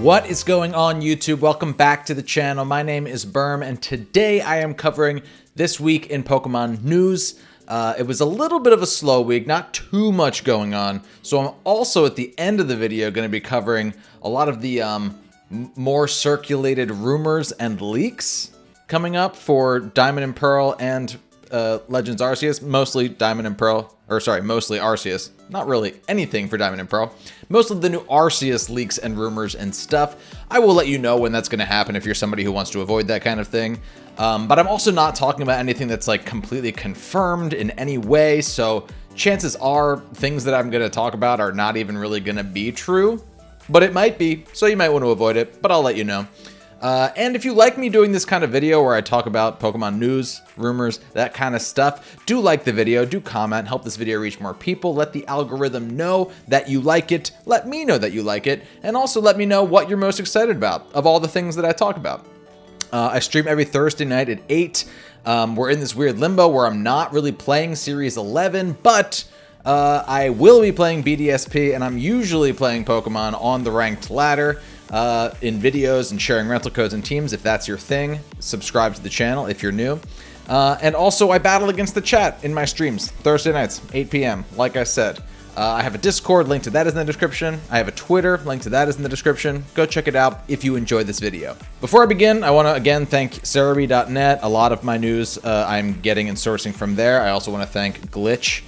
What is going on, YouTube? Welcome back to the channel. My name is Berm, and today I am covering this week in Pokemon news. It was a little bit of a slow week, not too much going on. So I'm also at the end of the video going to be covering a lot of the more circulated rumors and leaks coming up for Diamond and Pearl and Legends Arceus, mostly Diamond and Pearl, or sorry, mostly Arceus. Not really anything for Diamond and Pearl. Most of the new Arceus leaks and rumors and stuff. I will let you know when that's going to happen if you're somebody who wants to avoid that kind of thing. But I'm also not talking about anything that's like completely confirmed in any way. So chances are things that I'm going to talk about are not even really going to be true. But it might be, so you might want to avoid it, but I'll let you know. And if you like me doing this kind of video where I talk about Pokemon news, rumors, that kind of stuff, do like the video, do comment, help this video reach more people, let the algorithm know that you like it, let me know that you like it, and also let me know what you're most excited about of all the things that I talk about. I stream every Thursday night at 8. We're in this weird limbo where I'm not really playing Series 11, but I will be playing BDSP, and I'm usually playing Pokemon on the ranked ladder. In videos and sharing rental codes and teams. If that's your thing, subscribe to the channel if you're new. And also I battle against the chat in my streams Thursday nights, 8 p.m. Like I said, I have a Discord, link to that is in the description. I have a Twitter, link to that is in the description. Go check it out if you enjoyed this video. Before I begin, I want to again thank Cerebi.net. A lot of my news I'm getting and sourcing from there. I also want to thank Glitch,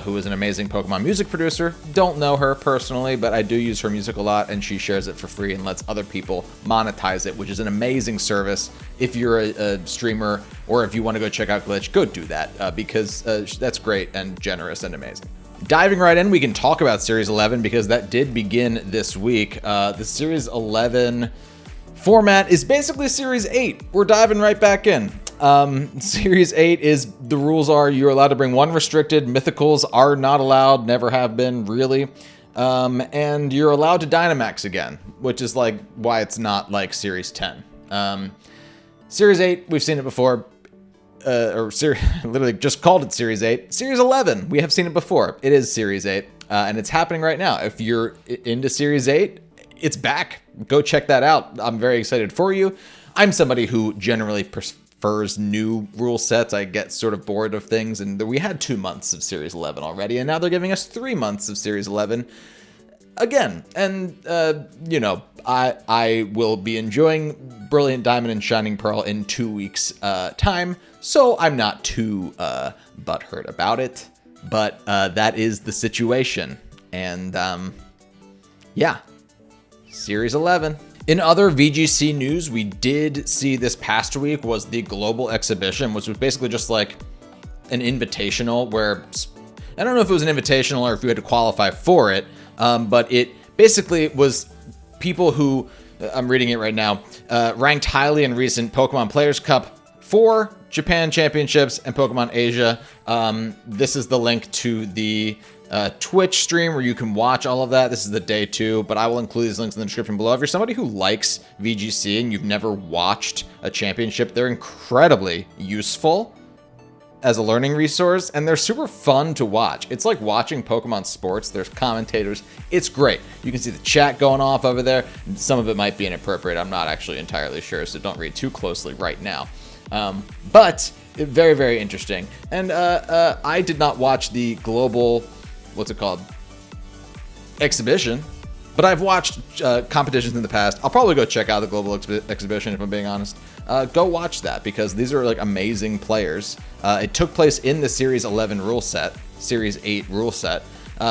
who is an amazing Pokemon music producer. Don't know her personally, but I do use her music a lot, and she shares it for free and lets other people monetize it, which is an amazing service. If you're a streamer or if you want to go check out Glitch, go do that because that's great and generous and amazing. Diving right in, we can talk about Series 11 because that did begin this week. The Series 11 format is basically Series 8. We're diving right back in. Series 8 is, the rules are you're allowed to bring one restricted, mythicals are not allowed, never have been really, and you're allowed to Dynamax again, which is like why it's not like Series 10. Series 8, we've seen it before, literally just called it Series 8. Series 11, we have seen it before. It is Series 8, and it's happening right now. If you're into Series 8, it's back. Go check that out. I'm very excited for you. I'm somebody who generally prefers new rule sets. I get sort of bored of things, and we had 2 months of Series 11 already, and now they're giving us 3 months of Series 11 again. And you know, I will be enjoying Brilliant Diamond and Shining Pearl in 2 weeks time, so I'm not too butthurt about it, but that is the situation. And yeah, Series 11. In other VGC news, we did see this past week was the global exhibition, which was basically just like an invitational where, I don't know if it was an invitational or if you had to qualify for it, but it basically was people who, I'm reading it right now, ranked highly in recent Pokemon Players Cup for Japan Championships and Pokemon Asia. This is the link to the Twitch stream where you can watch all of that. This is the day 2, but I will include these links in the description below. If you're somebody who likes VGC and you've never watched a championship, they're incredibly useful as a learning resource, and they're super fun to watch. It's like watching Pokemon sports. There's commentators. It's great. You can see the chat going off over there. Some of it might be inappropriate. I'm not actually entirely sure, so don't read too closely right now. But very, very interesting. And I did not watch the global, what's it called, exhibition, but I've watched competitions in the past. I'll probably go check out the global exhibition if I'm being honest. Go watch that because these are like amazing players. It took place in the Series 11 rule set, Series 8 rule set.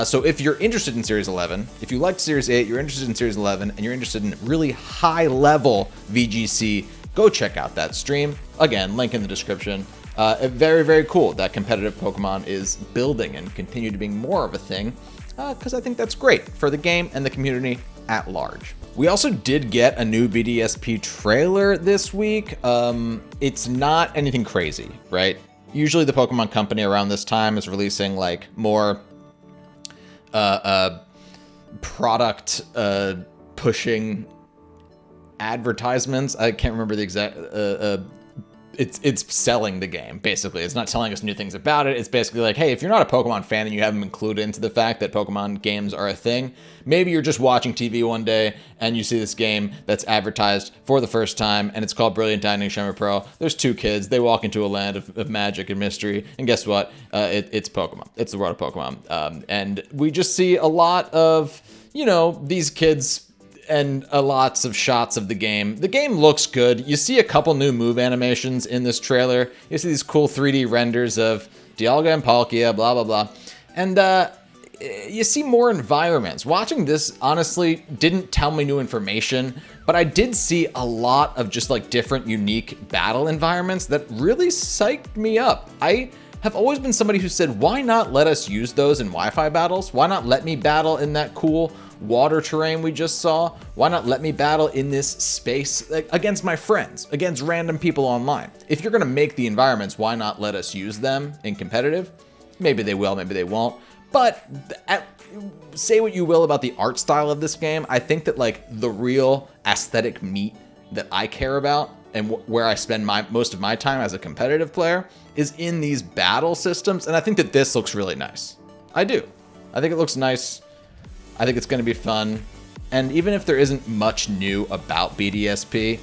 So if you're interested in Series 11, if you liked Series 8, you're interested in Series 11, and you're interested in really high level VGC, go check out that stream. Again, link in the description. Very, very cool that competitive Pokemon is building and continue to being more of a thing, because I think that's great for the game and the community at large. We also did get a new BDSP trailer this week. It's not anything crazy, right? Usually the Pokemon Company around this time is releasing like more product pushing advertisements. I can't remember the exact it's selling the game, basically. It's not telling us new things about it. It's basically like, hey, if you're not a Pokemon fan and you haven't been clued into the fact that Pokemon games are a thing, maybe you're just watching TV one day and you see this game that's advertised for the first time, and it's called Brilliant Diamond Shimmer Pearl. There's two kids. They walk into a land of magic and mystery, and guess what? It's Pokemon. It's the world of Pokemon. And we just see a lot of, these kids and lots of shots of the game. The game looks good. You see a couple new move animations in this trailer. You see these cool 3D renders of Dialga and Palkia, blah, blah, blah. And you see more environments. Watching this, honestly, didn't tell me new information, but I did see a lot of just like different unique battle environments that really psyched me up. I have always been somebody who said, why not let us use those in Wi-Fi battles? Why not let me battle in that cool water terrain we just saw? Why not let me battle in this space against my friends, against random people online? If you're gonna make the environments, why not let us use them in competitive? Maybe they will, maybe they won't. But say what you will about the art style of this game, I think that like the real aesthetic meat that I care about and where I spend most of my time as a competitive player is in these battle systems. And I think that this looks really nice. I do. I think it looks nice. I think it's going to be fun. And even if there isn't much new about BDSP,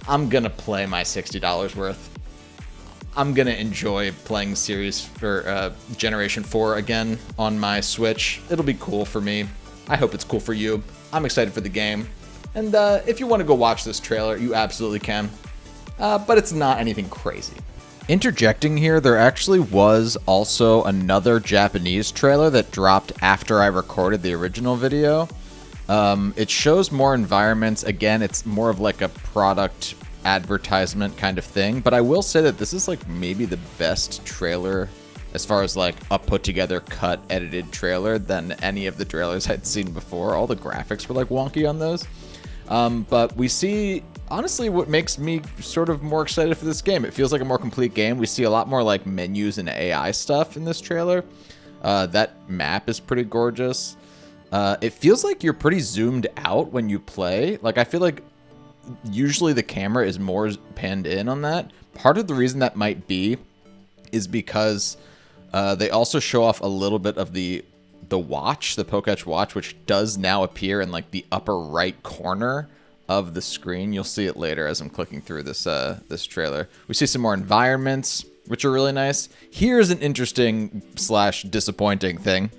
I'm going to play my $60 worth. I'm going to enjoy playing Series or Generation 4 again on my Switch. It'll be cool for me. I hope it's cool for you. I'm excited for the game. And if you want to go watch this trailer, you absolutely can. But it's not anything crazy. Interjecting here, there actually was also another Japanese trailer that dropped after I recorded the original video. It shows more environments. Again, it's more of like a product advertisement kind of thing. But I will say that this is like maybe the best trailer as far as like a put together, cut, edited trailer than any of the trailers I'd seen before. All the graphics were like wonky on those. But we see, honestly, what makes me sort of more excited for this game. It feels like a more complete game. We see a lot more like menus and AI stuff in this trailer. That map is pretty gorgeous. It feels like you're pretty zoomed out when you play. Like, I feel like usually the camera is more panned in on that. Part of the reason that might be is because they also show off a little bit of the watch, the Poketch watch, which does now appear in like the upper right corner of the screen. You'll see it later as I'm clicking through this this trailer. We see some more environments, which are really nice. Here's an interesting / disappointing thing.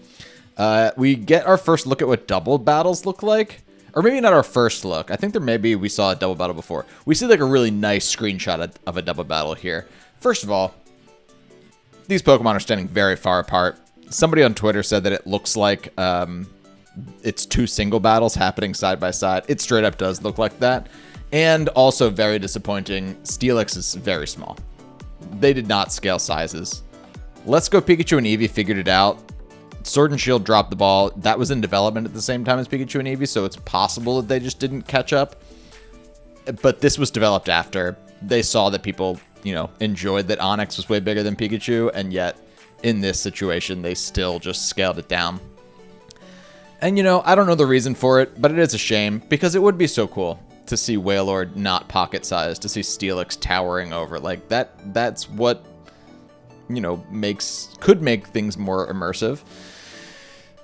We get our first look at what double battles look like. Or maybe not our first look. I think we saw a double battle before. We see like a really nice screenshot of a double battle here. First of all, these Pokemon are standing very far apart. Somebody on Twitter said that it looks like it's two single battles happening side by side. It straight up does look like that. And also very disappointing, Steelix is very small. They did not scale sizes. Let's Go Pikachu and Eevee figured it out. Sword and Shield dropped the ball. That was in development at the same time as Pikachu and Eevee, so it's possible that they just didn't catch up. But this was developed after. They saw that people, enjoyed that Onix was way bigger than Pikachu, and yet in this situation, they still just scaled it down. And, I don't know the reason for it, but it is a shame, because it would be so cool to see Wailord not pocket-sized, to see Steelix towering over. Like, that's what, could make things more immersive.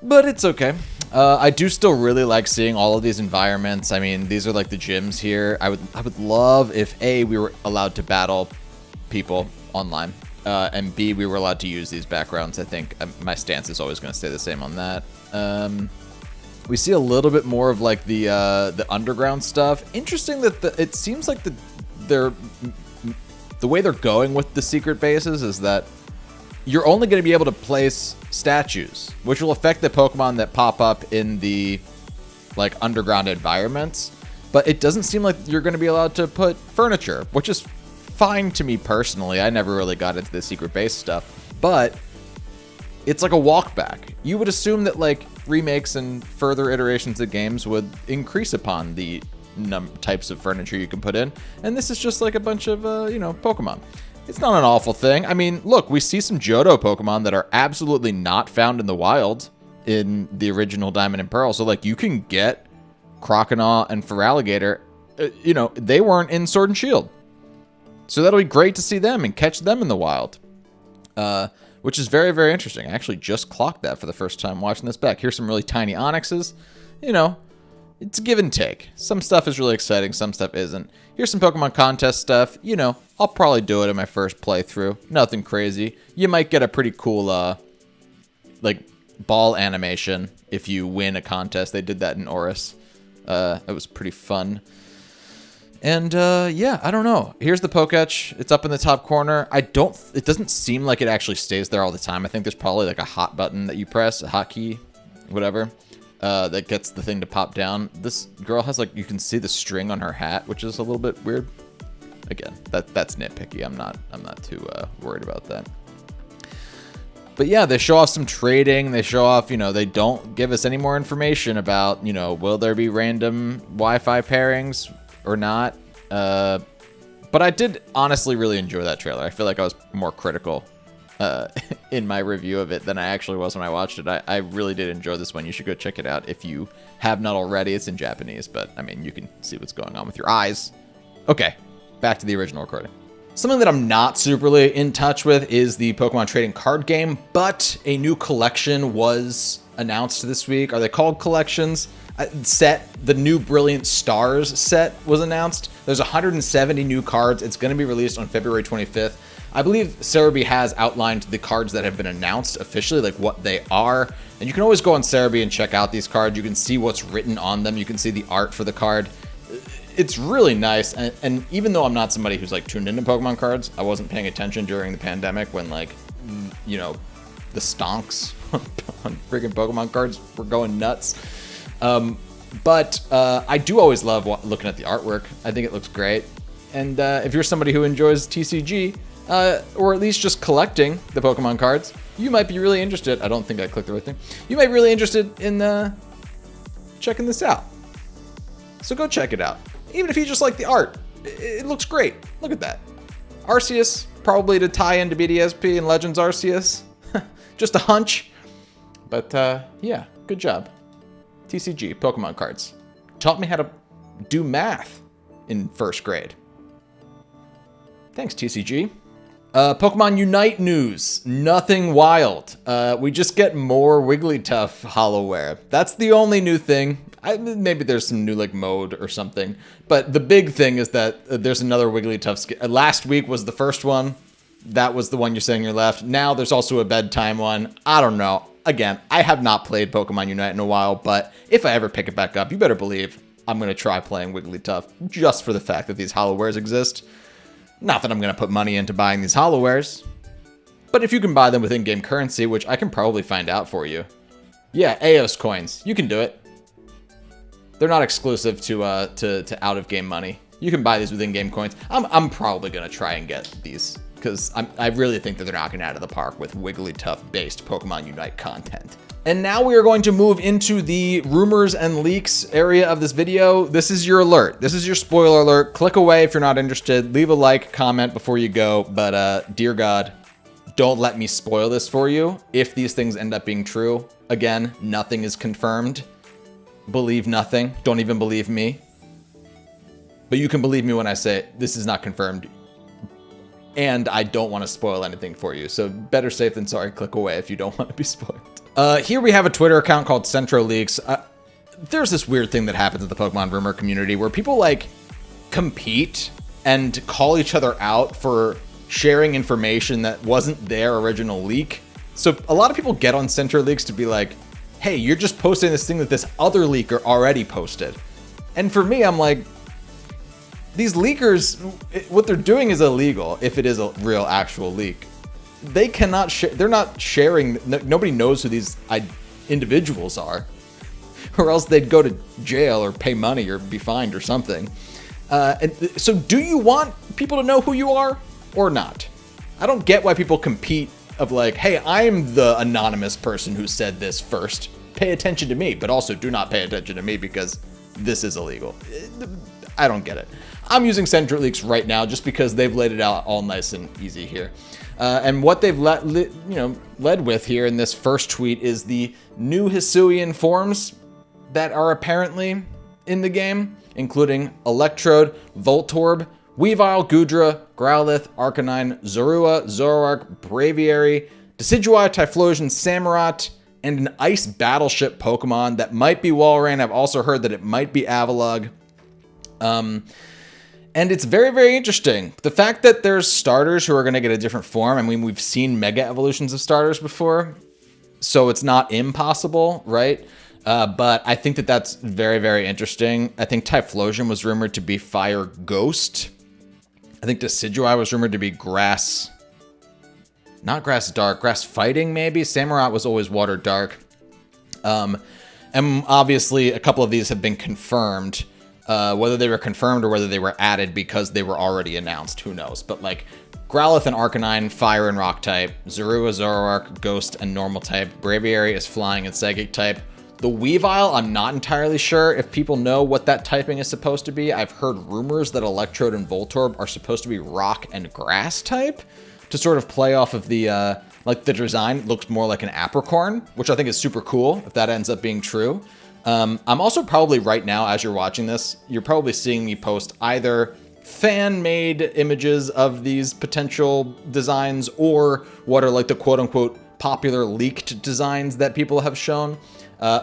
But it's okay. I do still really like seeing all of these environments. I mean, these are like the gyms here. I would love if A, we were allowed to battle people online, and B, we were allowed to use these backgrounds. I think my stance is always going to stay the same on that. We see a little bit more of like the underground stuff. Interesting that it seems like the way they're going with the secret bases is that you're only going to be able to place statues, which will affect the Pokemon that pop up in the like underground environments. But it doesn't seem like you're going to be allowed to put furniture, which is fine to me personally. I never really got into the secret base stuff, but it's like a walk back. You would assume that like remakes and further iterations of games would increase upon the types of furniture you can put in. And this is just like a bunch of, Pokemon. It's not an awful thing. I mean, look, we see some Johto Pokemon that are absolutely not found in the wild in the original Diamond and Pearl. So, like, you can get Croconaw and Feraligatr you know, they weren't in Sword and Shield. So that'll be great to see them and catch them in the wild. Which is very, very interesting. I actually just clocked that for the first time watching this back. Here's some really tiny onyxes. You know, it's give and take. Some stuff is really exciting, some stuff isn't. Here's some Pokemon contest stuff. You know, I'll probably do it in my first playthrough. Nothing crazy. You might get a pretty cool, like, ball animation if you win a contest. They did that in Aurus. It was pretty fun. And, yeah, I don't know. Here's the Poketch. It's up in the top corner. It doesn't seem like it actually stays there all the time. I think there's probably, like, a hot button that you press, a hotkey, whatever, that gets the thing to pop down. This girl has, like, you can see the string on her hat, which is a little bit weird. Again, that's nitpicky. I'm not too, worried about that. But yeah, they show off some trading. They show off, you know, they don't give us any more information about, you know, will there be random Wi-Fi pairings or not. But I did honestly really enjoy that trailer. I feel like I was more critical in my review of it than I actually was when I watched it. I really did enjoy this one. You should go check it out if you have not already. It's in Japanese, but I mean, you can see what's going on with your eyes. Okay, back to the original recording. Something that I'm not superly in touch with is the Pokemon trading card game, but a new collection was announced this week. Are they called collections? The new Brilliant Stars set was announced. There's 170 new cards. It's going to be released on February 25th. I believe Cerebi has outlined the cards that have been announced officially, like what they are. And you can always go on Cerebi and check out these cards. You can see what's written on them. You can see the art for the card. It's really nice. And even though I'm not somebody who's like tuned into Pokemon cards, I wasn't paying attention during the pandemic when, like, you know, the stonks on freaking Pokemon cards were going nuts. But I do always love looking at the artwork. I think it looks great. And if you're somebody who enjoys TCG, or at least just collecting the Pokemon cards, you might be really interested. I don't think I clicked the right thing. You might be really interested in checking this out. So go check it out. Even if you just like the art, it looks great. Look at that. Arceus, probably to tie into BDSP and Legends Arceus. Just a hunch. But yeah, good job. TCG, Pokemon cards. Taught me how to do math in first grade. Thanks, TCG. Pokemon Unite news. Nothing wild. We just get more Wigglytuff Hollowware. That's the only new thing. Maybe there's some new, like, mode or something. But the big thing is that there's another Wigglytuff skin. Last week was the first one. That was the one you're saying you're left. Now there's also a bedtime one. I don't know. Again, I have not played Pokemon Unite in a while, but if I ever pick it back up, you better believe I'm going to try playing Wigglytuff just for the fact that these Hollowares exist. Not that I'm going to put money into buying these Hollowares, but if you can buy them with in-game currency, which I can probably find out for you. Yeah, Aeos coins. You can do it. They're not exclusive to out-of-game money. You can buy these with in-game coins. I'm probably going to try and get these, because I really think that they're knocking it out of the park with Wigglytuff-based Pokemon Unite content. And now we are going to move into the rumors and leaks area of this video. This is your alert. This is your spoiler alert. Click away if you're not interested. Leave a like, comment before you go. But dear God, don't let me spoil this for you. If these things end up being true, again, nothing is confirmed. Believe nothing. Don't even believe me. But you can believe me when I say this is not confirmed. And I don't want to spoil anything for you. So better safe than sorry. Click away if you don't want to be spoiled. Here we have a Twitter account called Centro Leaks. There's this weird thing that happens in the Pokemon rumor community where people, like, compete and call each other out for sharing information that wasn't their original leak. So a lot of people get on Centro Leaks to be like, hey, you're just posting this thing that this other leaker already posted. And for me, I'm like, these leakers, what they're doing is illegal if it is a real actual leak. They cannot share, they're not sharing, nobody knows who these individuals are, or else they'd go to jail or pay money or be fined or something. And so do you want people to know who you are or not? I don't get why people compete of like, hey, I'm the anonymous person who said this first. Pay attention to me, but also do not pay attention to me because this is illegal. I don't get it. I'm using Centro Leaks right now just because they've laid it out all nice and easy here. And what they've led with here in this first tweet is the new Hisuian forms that are apparently in the game. including Electrode, Voltorb, Weavile, Goodra, Growlithe, Arcanine, Zorua, Zoroark, Braviary, Decidueye, Typhlosion, Samurott, and an Ice Battleship Pokemon that might be Walrein. I've also heard that it might be Avalugg. And it's very, very interesting. The fact that there's starters who are going to get a different form. I mean, we've seen Mega Evolutions of starters before, so it's not impossible, right? But I think that that's very, very interesting. I think Typhlosion was rumored to be Fire Ghost. I think Decidueye was rumored to be Grass. Not Grass Dark, Grass Fighting maybe? Samurott was always Water Dark. And obviously a couple of these have been confirmed. Whether they were confirmed or whether they were added because they were already announced, who knows? But like Growlithe and Arcanine, Fire and Rock type. Zorua, Zoroark, Ghost and Normal type. Braviary is Flying and Psychic type. The Weavile, I'm not entirely sure if people know what that typing is supposed to be. I've heard rumors that Electrode and Voltorb are supposed to be Rock and Grass type to sort of play off of the, like the design looks more like an apricorn, which I think is super cool if that ends up being true. I'm also probably right now, as you're watching this, you're probably seeing me post either fan-made images of these potential designs or what are like the quote-unquote popular leaked designs that people have shown.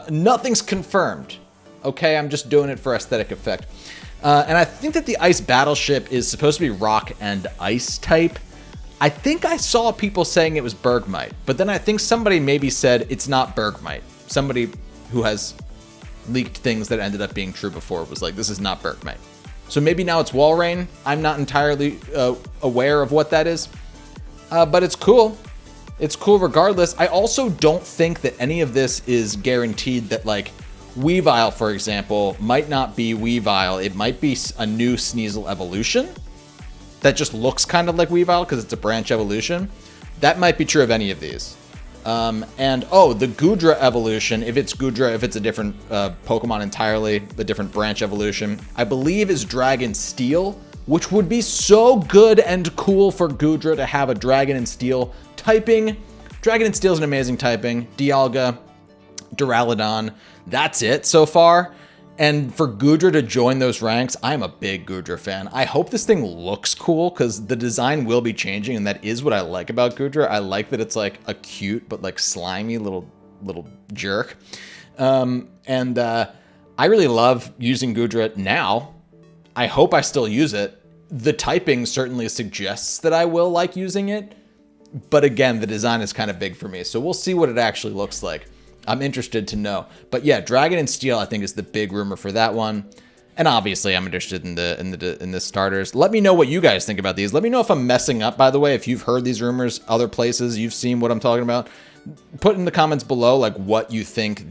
Nothing's confirmed, okay? I'm just doing it for aesthetic effect. And I think that the Ice Battleship is supposed to be Rock and Ice type. I think I saw people saying it was Bergmite, but then I think somebody maybe said it's not Bergmite. Somebody who has leaked things that ended up being true before was like, this is not Bergmite. So maybe now it's Walrein. I'm not entirely aware of what that is, but it's cool. It's cool regardless. I also don't think that any of this is guaranteed that like Weavile, for example, might not be Weavile. It might be a new Sneasel evolution that just looks kind of like Weavile because it's a branch evolution. That might be true of any of these. And the Goodra evolution, if it's Goodra, if it's a different Pokemon entirely, a different branch evolution, I believe is Dragon Steel, which would be so good and cool for Goodra to have a Dragon and Steel typing. Dragon and Steel is an amazing typing. Dialga, Duraludon, that's it so far. And for Goodra to join those ranks, I'm a big Goodra fan. I hope this thing looks cool because the design will be changing, and that is what I like about Goodra. I like that it's like a cute but like slimy little jerk. I really love using Goodra now. I hope I still use it. The typing certainly suggests that I will like using it, but again, the design is kind of big for me, so we'll see what it actually looks like. I'm interested to know. But yeah, Dragon and Steel I think is the big rumor for that one. And obviously I'm interested in the starters. Let me know what you guys think about these. Let me know if I'm messing up, by the way, if you've heard these rumors other places, you've seen what I'm talking about. Put in the comments below like what you think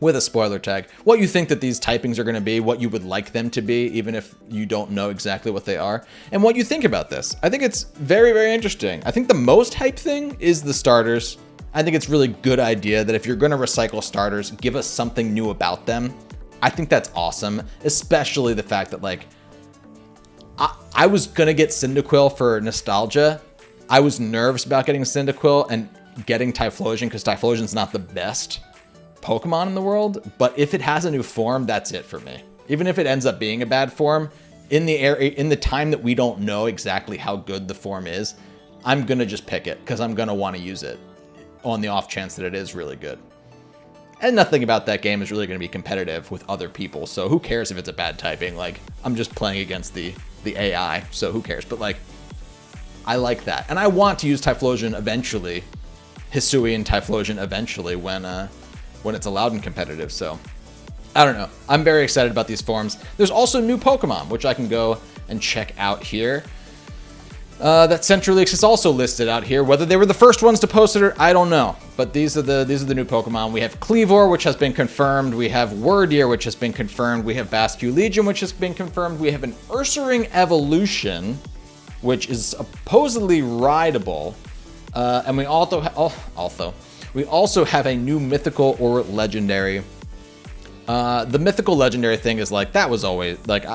with a spoiler tag, what you think that these typings are going to be, what you would like them to be, even if you don't know exactly what they are, and what you think about this. I think it's very, very interesting. I think the most hype thing is the starters. I think it's really good idea that if you're going to recycle starters, give us something new about them. I think that's awesome, especially the fact that like I was going to get Cyndaquil for nostalgia. I was nervous about getting Cyndaquil and getting Typhlosion because Typhlosion's not the best Pokemon in the world, but if it has a new form, that's it for me. Even if it ends up being a bad form, in the time that we don't know exactly how good the form is, I'm going to just pick it because I'm going to want to use it on the off chance that it is really good. And nothing about that game is really going to be competitive with other people, so who cares if it's a bad typing? Like, I'm just playing against the AI, so who cares? But like, I like that. And I want to use Typhlosion eventually, Hisuian Typhlosion eventually when it's allowed in competitive, so I don't know. I'm very excited about these forms. There's also new Pokemon, which I can go and check out here. That Central Leaks is also listed out here. Whether they were the first ones to post it, I don't know. But these are the new Pokemon. We have Cleavor, which has been confirmed. We have Wordeer, which has been confirmed. We have Basque Legion, which has been confirmed. We have an Ursaring Evolution, which is supposedly rideable. And we also have a new mythical or legendary. The mythical legendary thing is like, that was always like,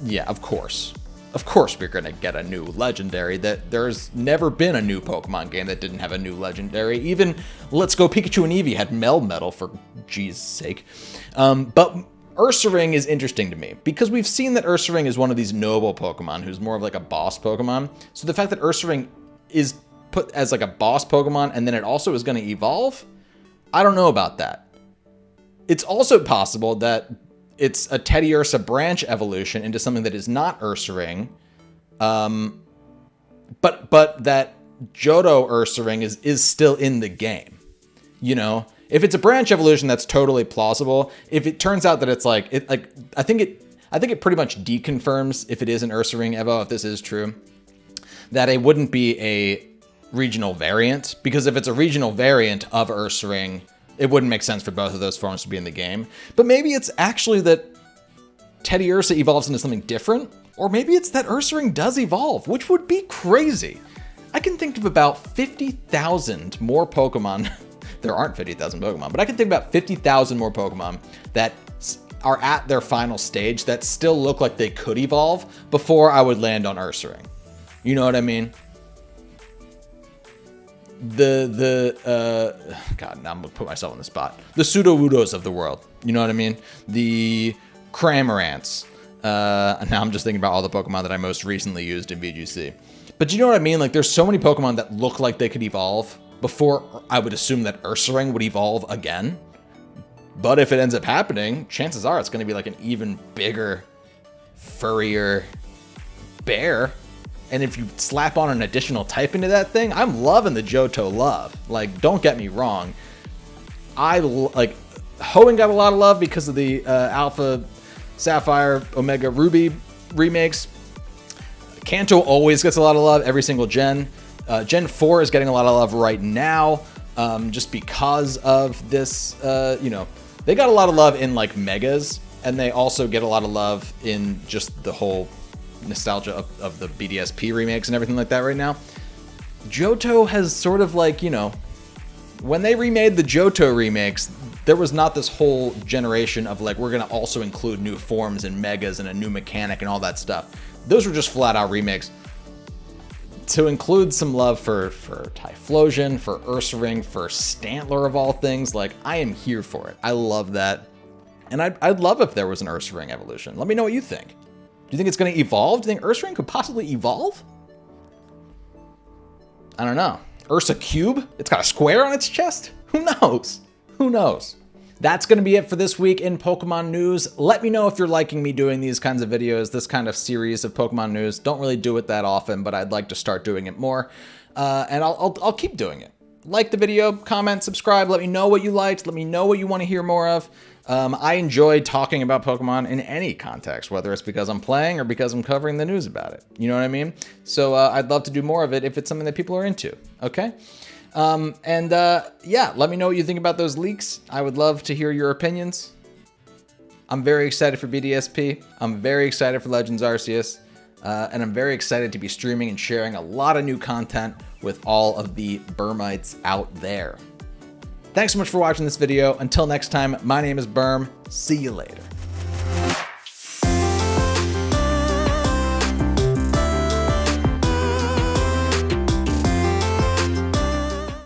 yeah, of course. Of course we're going to get a new legendary. That there's never been a new Pokemon game that didn't have a new legendary. Even Let's Go Pikachu and Eevee had Melmetal, for G's sake. But Ursaring is interesting to me because we've seen that Ursaring is one of these noble Pokemon who's more of like a boss Pokemon. So the fact that Ursaring is put as like a boss Pokemon and then it also is going to evolve, I don't know about that. It's also possible that it's a Teddiursa branch evolution into something that is not Ursaring, but that Johto Ursaring is still in the game. You know, if it's a branch evolution, that's totally plausible. If it turns out that it's like I think it pretty much deconfirms if it is an Ursaring Evo, if this is true, that it wouldn't be a regional variant, because if it's a regional variant of Ursaring, it wouldn't make sense for both of those forms to be in the game. But maybe it's actually that Teddiursa evolves into something different, or maybe it's that Ursaring does evolve, which would be crazy. I can think of about 50,000 more Pokemon. There aren't 50,000 Pokemon, but I can think about 50,000 more Pokemon that are at their final stage that still look like they could evolve before I would land on Ursaring. You know what I mean? God, now I'm gonna put myself on the spot. The Sudowoodos of the world. You know what I mean? The Cramorants. Now I'm just thinking about all the Pokemon that I most recently used in VGC. But you know what I mean? Like, there's so many Pokemon that look like they could evolve before I would assume that Ursaring would evolve again. But if it ends up happening, chances are it's going to be like an even bigger, furrier bear. And if you slap on an additional type into that thing, I'm loving the Johto love. Like, don't get me wrong. Like, Hoenn got a lot of love because of the Alpha, Sapphire, Omega, Ruby remakes. Kanto always gets a lot of love every single gen. Gen 4 is getting a lot of love right now, just because of this, you know, they got a lot of love in like Megas, and they also get a lot of love in just the whole nostalgia of the BDSP remakes and everything like that right now. Johto has sort of like, you know, when they remade the Johto remakes, there was not this whole generation of like, we're going to also include new forms and Megas and a new mechanic and all that stuff. Those were just flat out remakes. To include some love for Typhlosion, for Ursaring, for Stantler of all things, like, I am here for it. I love that. And I'd love if there was an Ursaring evolution. Let me know what you think. Do you think it's going to evolve? Do you think Ursaring could possibly evolve? I don't know. Ursa Cube? It's got a square on its chest? Who knows? Who knows? That's going to be it for this week in Pokemon news. Let me know if you're liking me doing these kinds of videos, this kind of series of Pokemon news. Don't really do it that often, but I'd like to start doing it more. And I'll keep doing it. Like the video, comment, subscribe. Let me know what you liked. Let me know what you want to hear more of. I enjoy talking about Pokemon in any context, whether it's because I'm playing or because I'm covering the news about it. You know what I mean? So I'd love to do more of it if it's something that people are into. Okay? Yeah, let me know what you think about those leaks. I would love to hear your opinions. I'm very excited for BDSP. I'm very excited for Legends Arceus. And I'm very excited to be streaming and sharing a lot of new content with all of the Burmites out there. Thanks so much for watching this video. Until next time, my name is Berm. See you later.